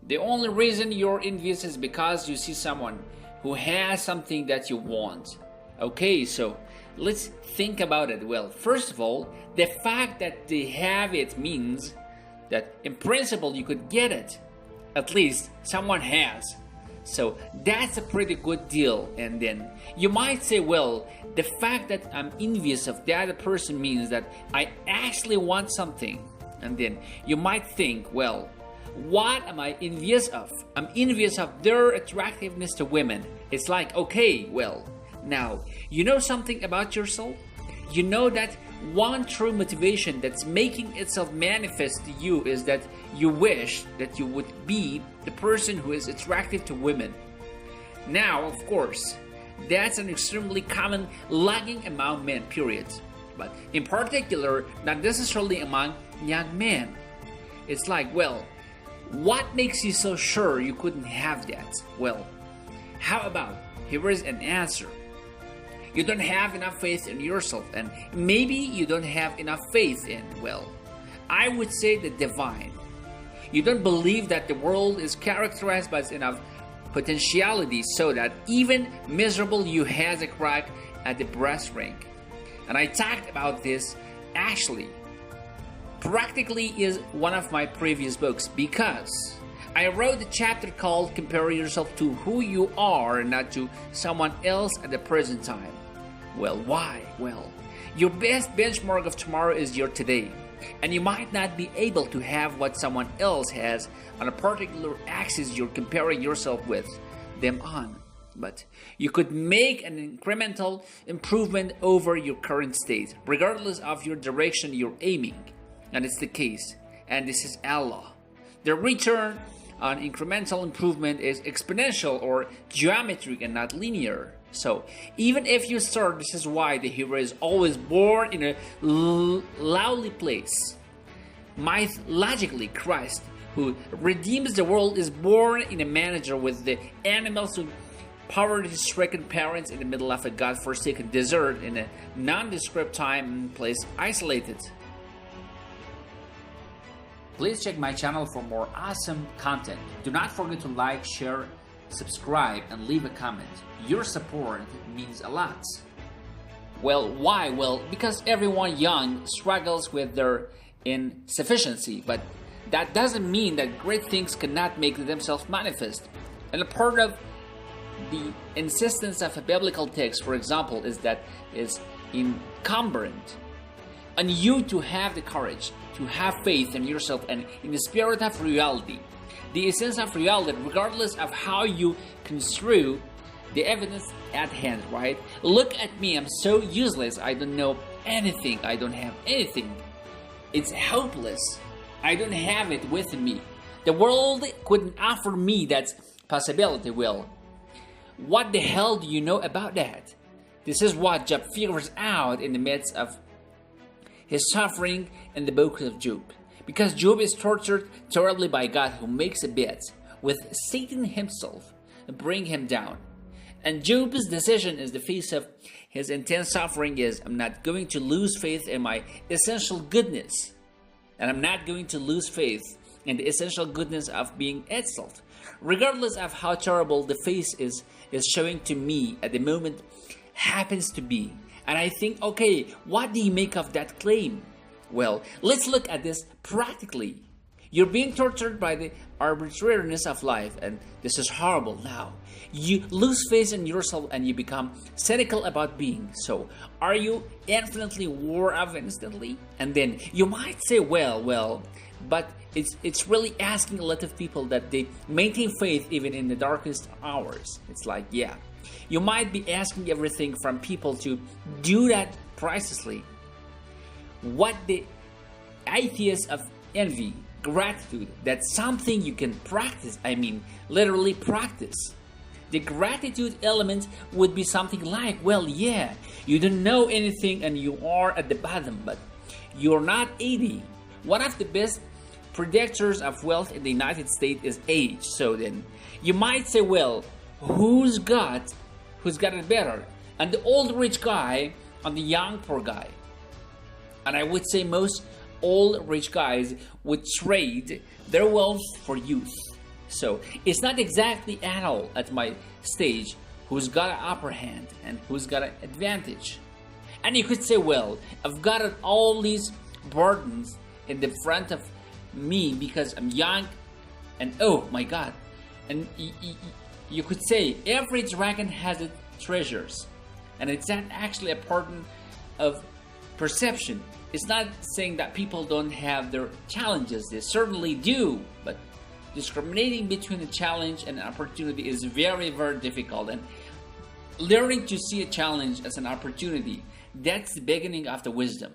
The only reason you're envious is because you see someone who has something that you want. Okay, so let's think about it. Well, first of all, the fact that they have it means that in principle you could get it. At least someone has. So that's a pretty good deal. And then you might say, well, the fact that I'm envious of the other person means that I actually want something. And then you might think, well, what am I envious of? I'm envious of their attractiveness to women. It's like, okay, well, now, you know something about yourself? You know that one true motivation that's making itself manifest to you is that you wish that you would be the person who is attractive to women. Now, of course, that's an extremely common lagging among men, period. But in particular, not necessarily among young men. It's like, well, what makes you so sure you couldn't have that? Well, how about, here is an answer. You don't have enough faith in yourself, and maybe you don't have enough faith in, well, I would say the divine. You don't believe that the world is characterized by enough potentiality so that even miserable you has a crack at the brass ring. And I talked about this actually practically is one of my previous books, because I wrote a chapter called Compare Yourself to Who You Are and Not to Someone Else at the Present Time. Well, why? Well, your best benchmark of tomorrow is your today, and you might not be able to have what someone else has on a particular axis you're comparing yourself with them on. But you could make an incremental improvement over your current state, regardless of your direction you're aiming. And it's the case, and this is Allah. The return on incremental improvement is exponential or geometric and not linear. So even if you start, this is why the hero is always born in a lowly place. Mythologically, Christ, who redeems the world, is born in a manger with the animals who poverty-stricken parents in the middle of a god-forsaken desert in a nondescript time and place isolated. Please check my channel for more awesome content. Do not forget to like, share, subscribe, and leave a comment. Your support means a lot. Well, why? Well, because everyone young struggles with their insufficiency, but that doesn't mean that great things cannot make themselves manifest. And a part of the insistence of a biblical text, for example, is that is incumbent on you to have the courage to have faith in yourself and in the spirit of reality, the essence of reality, regardless of how you construe the evidence at hand, right? Look at me, I'm so useless, I don't know anything, I don't have anything. It's hopeless, I don't have it within me. The world couldn't offer me that possibility. Well, what the hell do you know about that? This is what Job figures out in the midst of his suffering in the book of Job. Because Job is tortured terribly by God, who makes a bet with Satan himself and bring him down. And Job's decision in the face of his intense suffering is, I'm not going to lose faith in my essential goodness. And I'm not going to lose faith in the essential goodness of being itself. Regardless of how terrible the face is showing to me at the moment happens to be. And I think, okay, what do you make of that claim? Well, let's look at this practically. You're being tortured by the arbitrariness of life, and this is horrible. Now, you lose faith in yourself and you become cynical about being. So, are you infinitely wore off instantly? And then you might say, well, but it's really asking a lot of people that they maintain faith even in the darkest hours. It's like, yeah. You might be asking everything from people to do that precisely. What the atheists of envy, gratitude, that's something you can practice. I mean, literally practice. The gratitude element would be something like, well, yeah, you don't know anything and you are at the bottom, but you're not 80. One of the best predictors of wealth in the United States is age. So then you might say, well, who's got it better? And the old rich guy and the young poor guy. And I would say most old rich guys would trade their wealth for youth. So it's not exactly at all at my stage who's got an upper hand and who's got an advantage. And you could say, well, I've got all these burdens in the front of me because I'm young and oh my God. And you could say every dragon has its treasures, and it's not actually a pattern of perception. It's not saying that people don't have their challenges. They certainly do, but discriminating between a challenge and an opportunity is very, very difficult. And learning to see a challenge as an opportunity, that's the beginning of the wisdom.